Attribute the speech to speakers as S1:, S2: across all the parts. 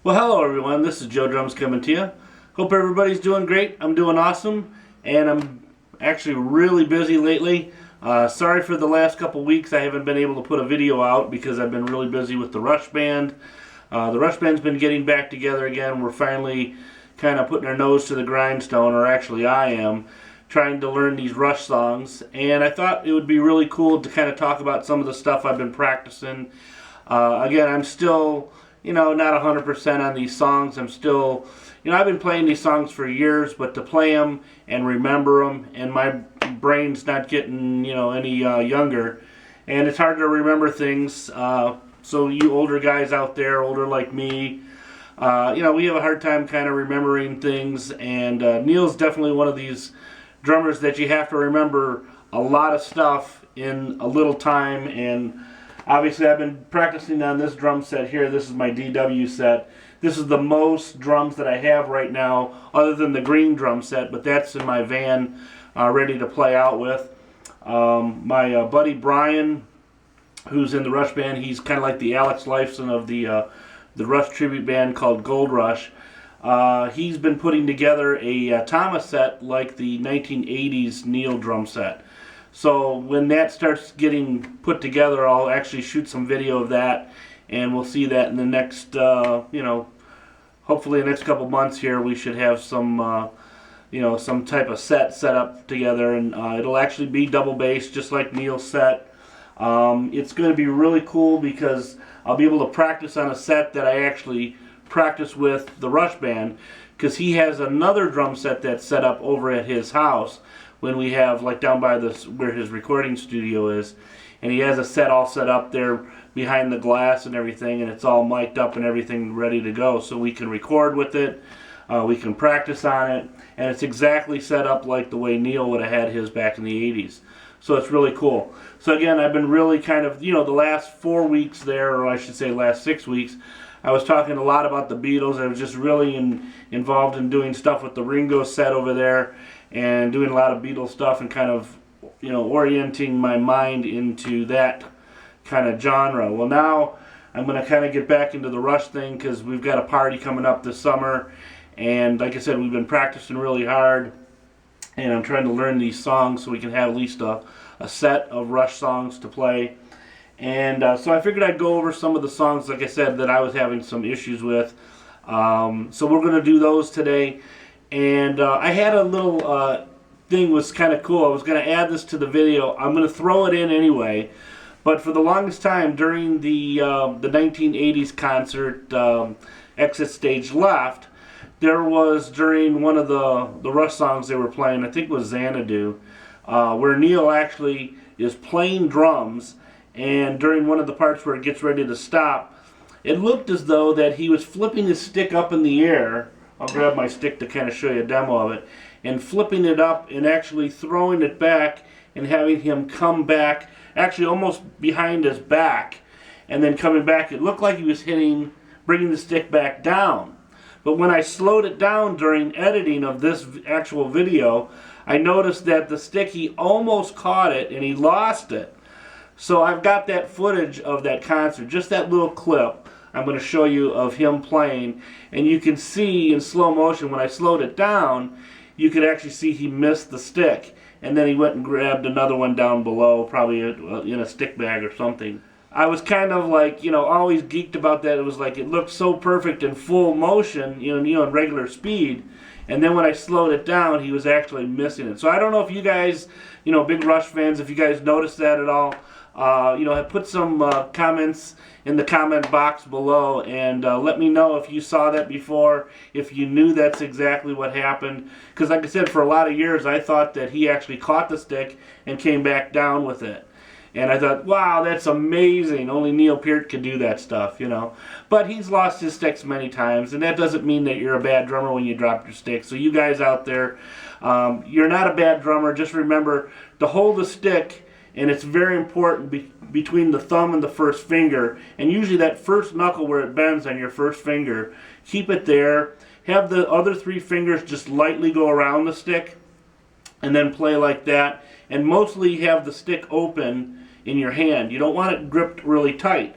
S1: Well, hello everyone, this is Joe Drums coming to you. Hope everybody's doing great. I'm doing awesome, and I'm actually really busy lately. Sorry for the last couple weeks I haven't been able to put a video out because I've been really busy with the Rush Band. The Rush Band's been getting back together again. We're finally kind of putting our nose to the grindstone, or actually I am, trying to learn these Rush songs. And I thought it would be really cool to kind of talk about some of the stuff I've been practicing. Again, I'm still not 100% on these songs. I'm still, I've been playing these songs for years, but to play them and remember them, and my brain's not getting, any younger, and it's hard to remember things. So you older guys out there, older like me, we have a hard time kind of remembering things, and Neal's definitely one of these drummers that you have to remember a lot of stuff in a little time. And obviously, I've been practicing on this drum set here. This is my DW set. This is the most drums that I have right now, other than the green drum set, but that's in my van, ready to play out with. My buddy Brian, who's in the Rush Band, he's kind of like the Alex Lifeson of the Rush tribute band called Gold Rush. He's been putting together a Thomas set like the 1980s Neal drum set. So when that starts getting put together, I'll actually shoot some video of that, and we'll see that in the next, hopefully the next couple months here, we should have some, some type of set up together, and it'll actually be double bass, just like Neal's set. It's going to be really cool because I'll be able to practice on a set that I actually practice with the Rush Band, because he has another drum set that's set up over at his house, when we have, like, down by this where his recording studio is, and he has a set all set up there behind the glass and everything, and it's all mic'd up and everything ready to go, so we can record with it, we can practice on it, and it's exactly set up like the way Neal would have had his back in the 80s. So it's really cool. So again, I've been really kind of, the last 4 weeks there, or I should say last 6 weeks, I was talking a lot about the Beatles. I was just really involved in doing stuff with the Ringo set over there, and doing a lot of Beatles stuff, and kind of, orienting my mind into that kind of genre. Well, now I'm going to kind of get back into the Rush thing, because we've got a party coming up this summer, and like I said, we've been practicing really hard, and I'm trying to learn these songs so we can have at least a set of Rush songs to play. And so I figured I'd go over some of the songs, like I said, that I was having some issues with. So we're going to do those today. And I had a little thing was kind of cool. I was going to add this to the video. I'm going to throw it in anyway. But for the longest time during the 1980s concert, Exit Stage Left, there was, during one of the Rush songs they were playing, I think it was Xanadu, where Neal actually is playing drums, and during one of the parts where it gets ready to stop, it looked as though that he was flipping his stick up in the air. I'll grab my stick to kind of show you a demo of it, and flipping it up and actually throwing it back and having him come back, actually almost behind his back, and then coming back. It looked like he was bringing the stick back down. But when I slowed it down during editing of this actual video, I noticed that the stick, he almost caught it and he lost it. So I've got that footage of that concert, just that little clip I'm going to show you of him playing, and you can see in slow motion when I slowed it down, you could actually see he missed the stick, and then he went and grabbed another one down below, probably in a stick bag or something. I was kind of like, always geeked about that. It was like it looked so perfect in full motion, in regular speed, and then when I slowed it down, he was actually missing it. So I don't know if you guys, big Rush fans, if you guys noticed that at all. Put some comments in the comment box below, and let me know if you saw that before, if you knew that's exactly what happened. Because like I said, for a lot of years I thought that he actually caught the stick and came back down with it. And I thought, wow, that's amazing. Only Neal Peart could do that stuff, But he's lost his sticks many times, and that doesn't mean that you're a bad drummer when you drop your stick. So you guys out there, you're not a bad drummer. Just remember to hold the stick, and it's very important between the thumb and the first finger, and usually that first knuckle where it bends on your first finger, keep it there. Have the other 3 fingers just lightly go around the stick, and then play like that, and mostly have the stick open in your hand. You don't want it gripped really tight.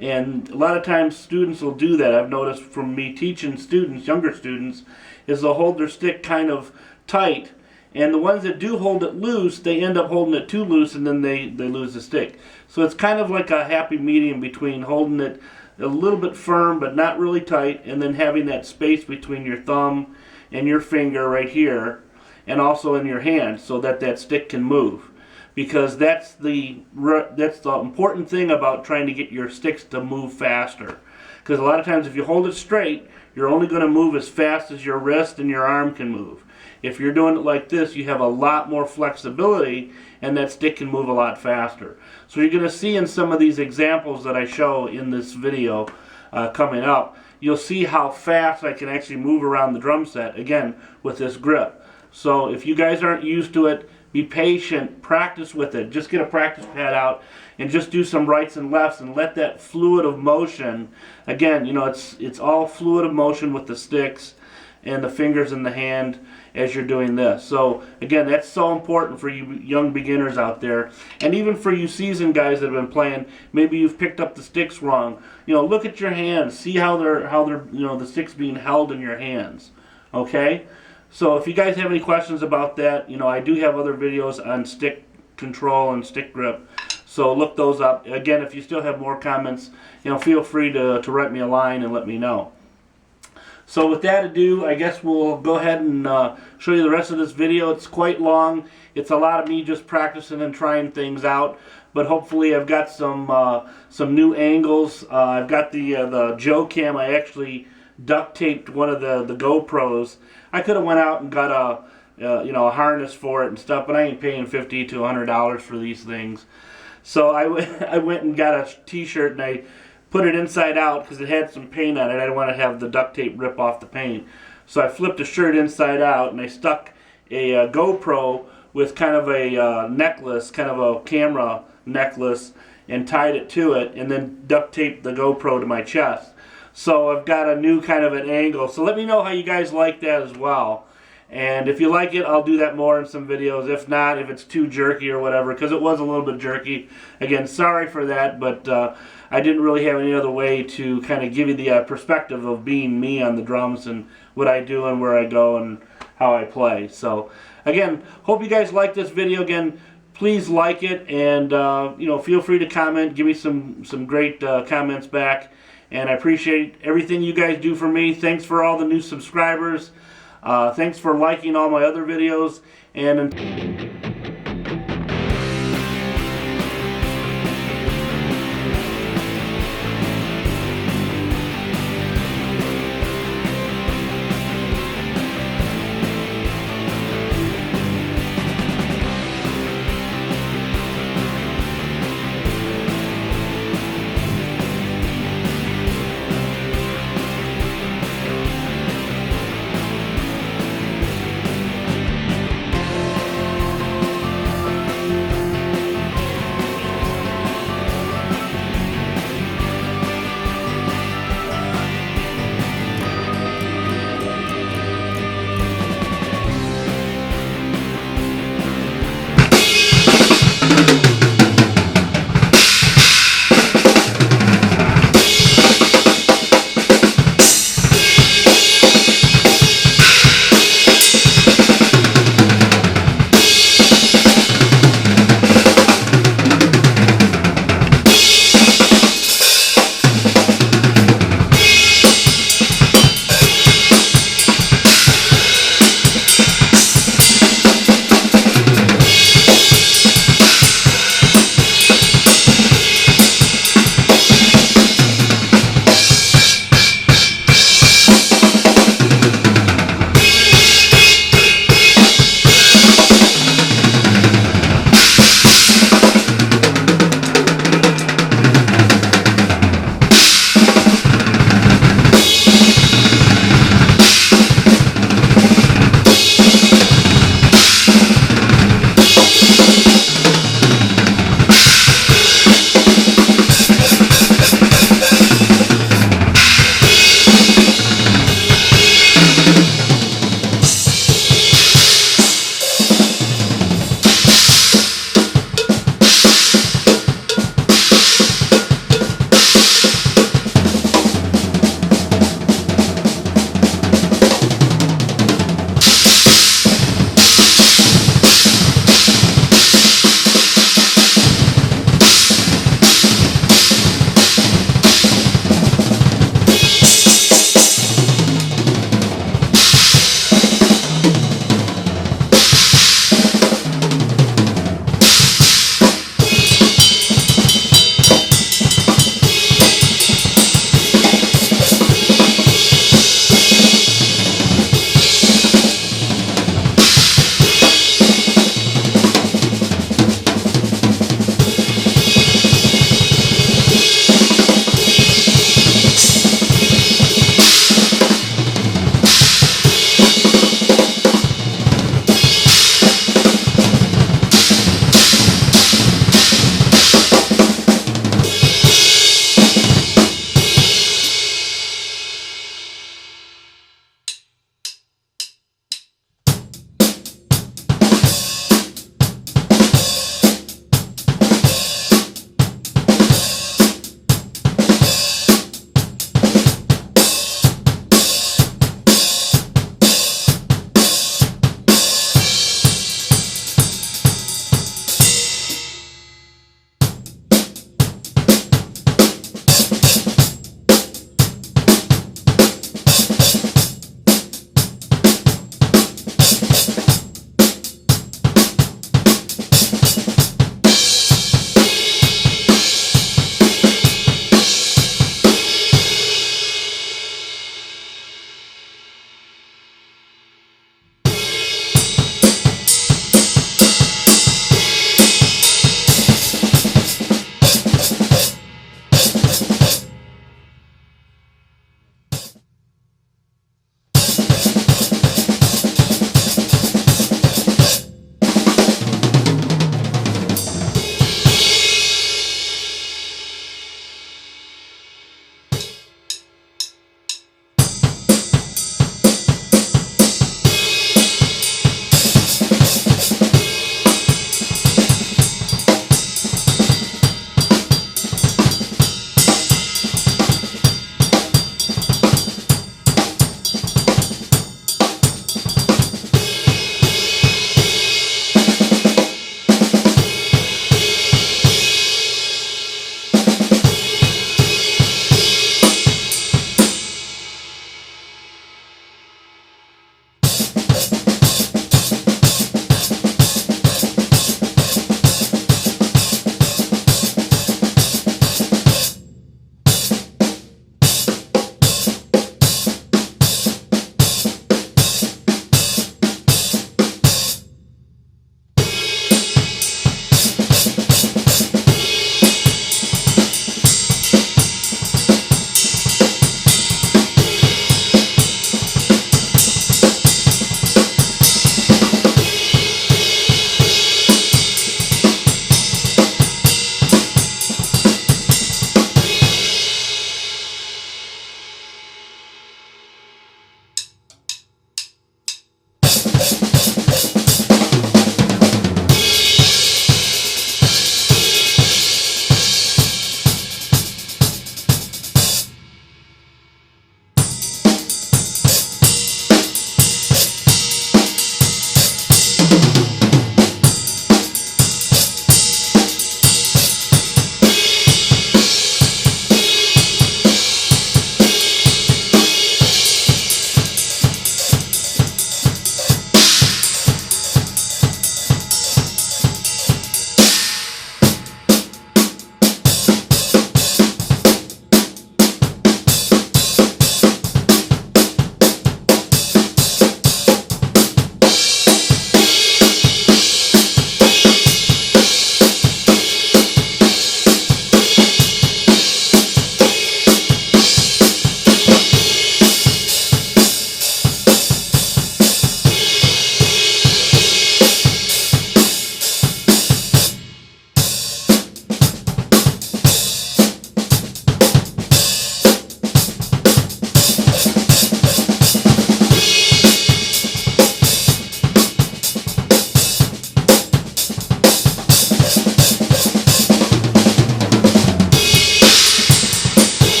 S1: And a lot of times students will do that. I've noticed from me teaching students, younger students, is they'll hold their stick kind of tight, and the ones that do hold it loose, they end up holding it too loose, and then they lose the stick. So it's kind of like a happy medium between holding it a little bit firm but not really tight, and then having that space between your thumb and your finger right here, and also in your hand, so that that stick can move. Because that's the important thing about trying to get your sticks to move faster. Because a lot of times if you hold it straight, you're only going to move as fast as your wrist and your arm can move. If you're doing it like this, you have a lot more flexibility, and that stick can move a lot faster. So you're going to see in some of these examples that I show in this video coming up, you'll see how fast I can actually move around the drum set, again, with this grip. So if you guys aren't used to it, be patient, practice with it. Just get a practice pad out and just do some rights and lefts and let that fluid of motion, again, you know, it's all fluid of motion with the sticks and the fingers in the hand as you're doing this. So again, that's so important for you young beginners out there, and even for you seasoned guys that have been playing. Maybe you've picked up the sticks wrong. You know, look at your hands, see how they're you know, the sticks being held in your hands. Okay? So if you guys have any questions about that, you know, I do have other videos on stick control and stick grip, so look those up. Again, if you still have more comments, you know, feel free to write me a line and let me know. So with that ado, I guess we'll go ahead and show you the rest of this video. It's quite long. It's a lot of me just practicing and trying things out, but hopefully I've got some new angles. I've got the Joe Cam. I actually duct taped one of the GoPros. I could have went out and got a you know, a harness for it and stuff, but I ain't paying $50 to $100 for these things. So I went and got a t-shirt and I put it inside out because it had some paint on it. I didn't want to have the duct tape rip off the paint. So I flipped the shirt inside out and I stuck a GoPro with kind of a necklace, kind of a camera necklace, and tied it to it, and then duct taped the GoPro to my chest. So I've got a new kind of an angle. So let me know how you guys like that as well. And if you like it, I'll do that more in some videos. If not, if it's too jerky or whatever, because it was a little bit jerky. Again, sorry for that, but I didn't really have any other way to kind of give you the perspective of being me on the drums and what I do and where I go and how I play. So again, hope you guys like this video. Again, please like it, and you know, feel free to comment. Give me some great comments back. And I appreciate everything you guys do for me. Thanks for all the new subscribers. Thanks for liking all my other videos. And